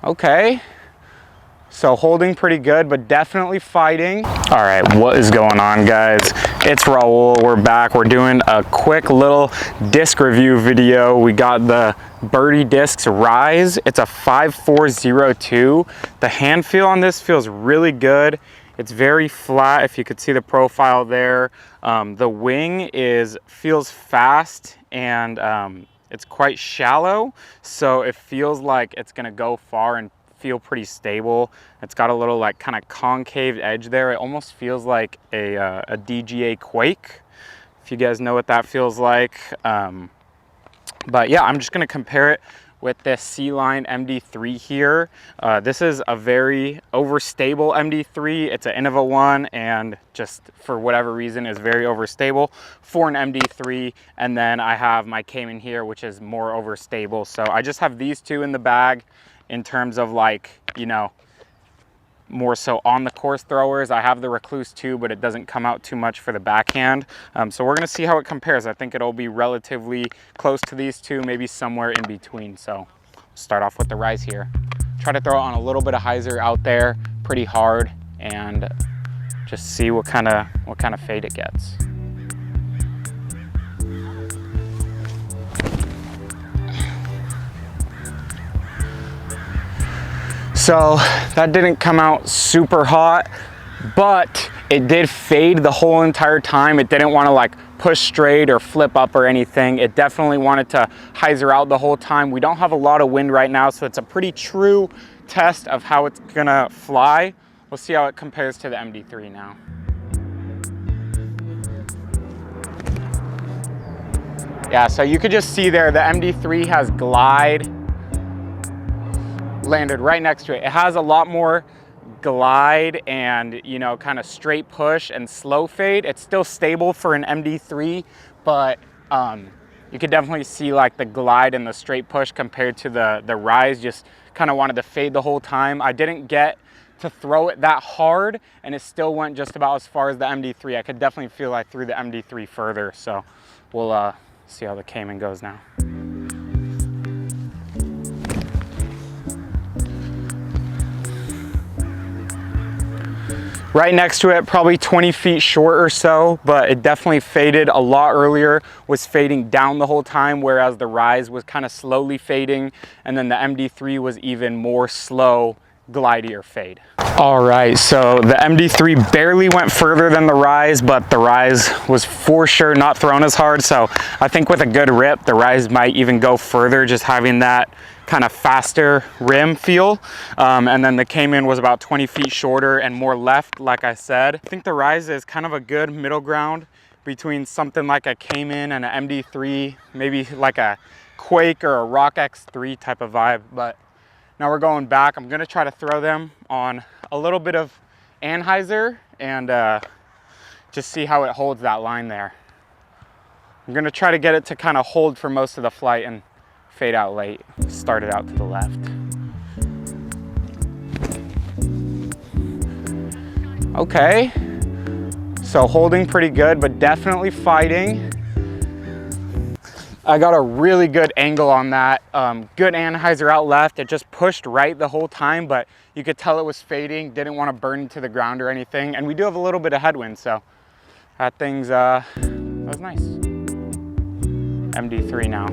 Okay. So holding pretty good, but definitely fighting. All right, what is going on, guys? It's Raul, we're back. We're doing a quick little disc review video. We got the Birdie Discs Rise. It's a 5402. The hand feel on this feels really good. It's very flat, if you could see the profile there. The wing feels fast and it's quite shallow, so it feels like it's gonna go far and feel pretty stable. It's got a little like kind of concave edge there. It almost feels like a DGA Quake, if you guys know what that feels like. But yeah, I'm just gonna compare it with this C-Line MD3 here. This is a very overstable MD3. It's an Innova one, and just for whatever reason is very overstable for an MD3. And then I have my Cayman here, which is more overstable. So I just have these two in the bag in terms of, like, you know, more so on the course throwers. I have the Recluse too, but it doesn't come out too much for the backhand. So we're gonna see how it compares. I think it'll be relatively close to these two, maybe somewhere in between. So start off with the Rise here. Try to throw it on a little bit of hyzer out there, pretty hard, and just see what kind of fade it gets. So that didn't come out super hot, but it did fade the whole entire time. It didn't want to like push straight or flip up or anything. It definitely wanted to hyzer out the whole time. We don't have a lot of wind right now, so it's a pretty true test of how it's gonna fly. We'll see how it compares to the MD3 now. Yeah, so you could just see there, the MD3 has glide, landed right next to it. It has a lot more glide and, you know, kind of straight push and slow fade. It's still stable for an MD3, but you could definitely see like the glide and the straight push compared to the Rise. Just kind of wanted to fade the whole time. I didn't get to throw it that hard, and it still went just about as far as the MD3. I could definitely feel I threw the MD3 further. So we'll see how the Cayman goes now. Right next to it, probably 20 feet short or so, but it definitely faded a lot earlier, was fading down the whole time, whereas the Rise was kind of slowly fading, and then the MD3 was even more slow, glidier fade. All right, so the MD3 barely went further than the Rise, but the Rise was for sure not thrown as hard, so I think with a good rip, the Rise might even go further, just having that kind of faster rim feel. And then the Cayman was about 20 feet shorter and more left, like I said. I think the Rise is kind of a good middle ground between something like a Cayman and an MD3, maybe like a Quake or a Rock X3 type of vibe. But now we're going back. I'm gonna try to throw them on a little bit of anhyzer and just see how it holds that line there. I'm gonna try to get it to kind of hold for most of the flight and fade out late. Start it out to the left. Okay, so holding pretty good, but definitely fighting. I got a really good angle on that. Good anhyzer out left. It just pushed right the whole time, but you could tell it was fading. Didn't want to burn into the ground or anything. And we do have a little bit of headwind, so that that was nice. MD3 now.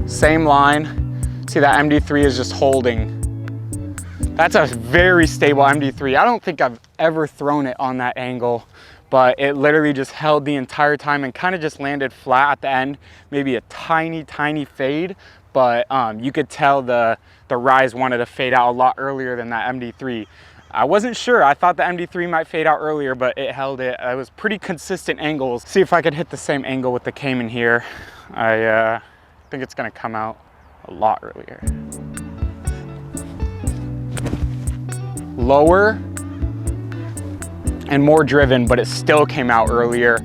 Same line. See, that MD3 is just holding. That's a very stable MD3. I don't think I've ever thrown it on that angle, but it literally just held the entire time and kind of just landed flat at the end. Maybe a tiny, tiny fade, but you could tell the Rise wanted to fade out a lot earlier than that MD3. I wasn't sure. I thought the MD3 might fade out earlier, but it held it. It was pretty consistent angles. See if I could hit the same angle with the Cayman here. I think it's gonna come out a lot earlier. Lower and more driven, but it still came out earlier.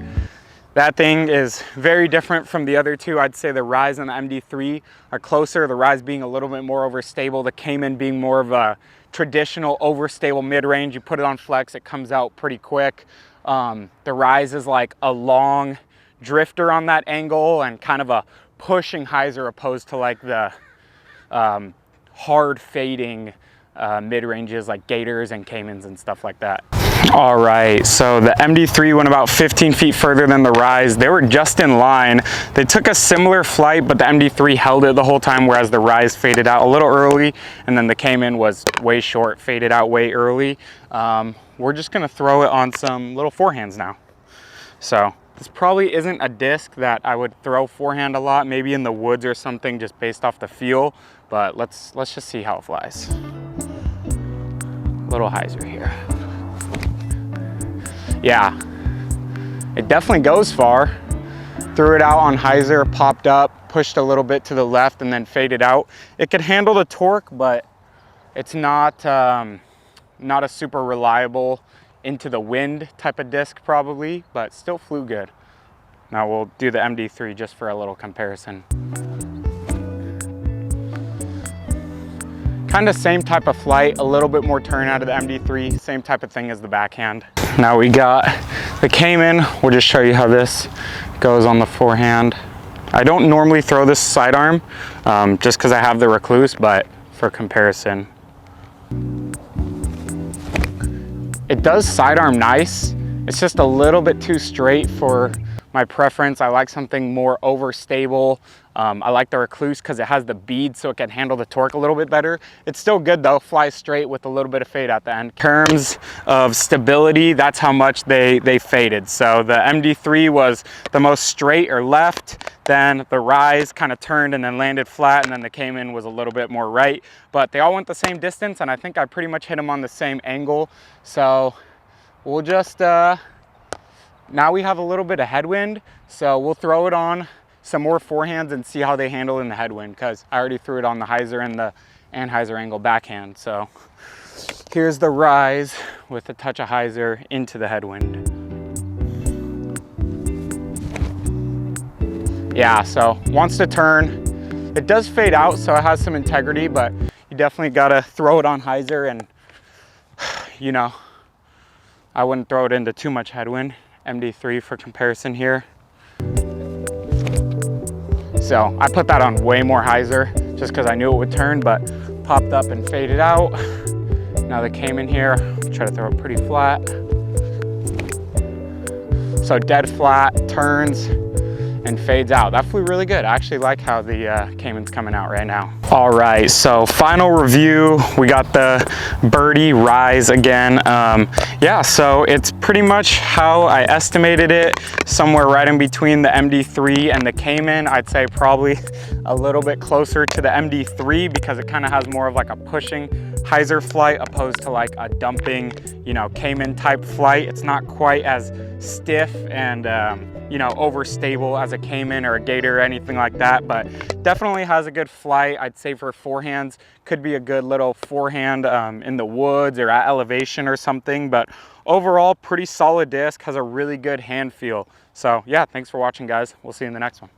That thing is very different from the other two. I'd say the Rise and the MD3 are closer, the Rise being a little bit more overstable, the Cayman being more of a traditional overstable mid-range. You put it on flex, it comes out pretty quick. The Rise is like a long drifter on that angle and kind of a pushing hyzer opposed to like the hard fading mid-ranges like gators and caimans and stuff like that. All right, so the MD3 went about 15 feet further than the Rise. They were just in line. They took a similar flight, but the MD3 held it the whole time, whereas the Rise faded out a little early, and then the Cayman was way short, faded out way early. We're just gonna throw it on some little forehands now. So this probably isn't a disc that I would throw forehand a lot, maybe in the woods or something, just based off the feel, but let's just see how it flies. Little hyzer here. Yeah, it definitely goes far. Threw it out on hyzer, popped up, pushed a little bit to the left, and then faded out. It could handle the torque, but it's not not a super reliable into the wind type of disc probably, but still flew good. Now we'll do the MD3 just for a little comparison. Kind of same type of flight, a little bit more turn out of the MD3, same type of thing as the backhand. Now we got the Cayman. We'll just show you how this goes on the forehand. I don't normally throw this sidearm just because I have the Recluse, but for comparison. It does sidearm nice. It's just a little bit too straight for my preference. I like something more overstable. I like the Recluse because it has the bead so it can handle the torque a little bit better. It's still good though, flies straight with a little bit of fade at the end. In terms of stability, that's how much they faded. So the MD3 was the most straight or left, then the Rise kind of turned and then landed flat, and then the Cayman was a little bit more right. But they all went the same distance, and I think I pretty much hit them on the same angle. So we'll just, now we have a little bit of headwind, so we'll throw it on some more forehands and see how they handle in the headwind, because I already threw it on the hyzer and the hyzer angle backhand. So here's the Rise with a touch of hyzer into the headwind. Yeah, so wants to turn. It does fade out, so it has some integrity, but you definitely gotta throw it on hyzer, and you know, I wouldn't throw it into too much headwind. MD3 for comparison here. So I put that on way more hyzer just because I knew it would turn, but popped up and faded out. Now the Cayman here, try to throw it pretty flat. So dead flat, turns, and fades out. That flew really good. I actually like how the Cayman's coming out right now. All right, so final review. We got the Birdie Rise again. Yeah, so it's pretty much how I estimated it, somewhere right in between the MD3 and the Cayman. I'd say probably a little bit closer to the MD3 because it kind of has more of like a pushing hyzer flight opposed to like a dumping, you know, Cayman type flight. It's not quite as stiff and you know, overstable as a Cayman or a Gator or anything like that, but definitely has a good flight. I'd say for forehands, could be a good little forehand in the woods or at elevation or something, but overall pretty solid disc, has a really good hand feel. So yeah, thanks for watching guys. We'll see you in the next one.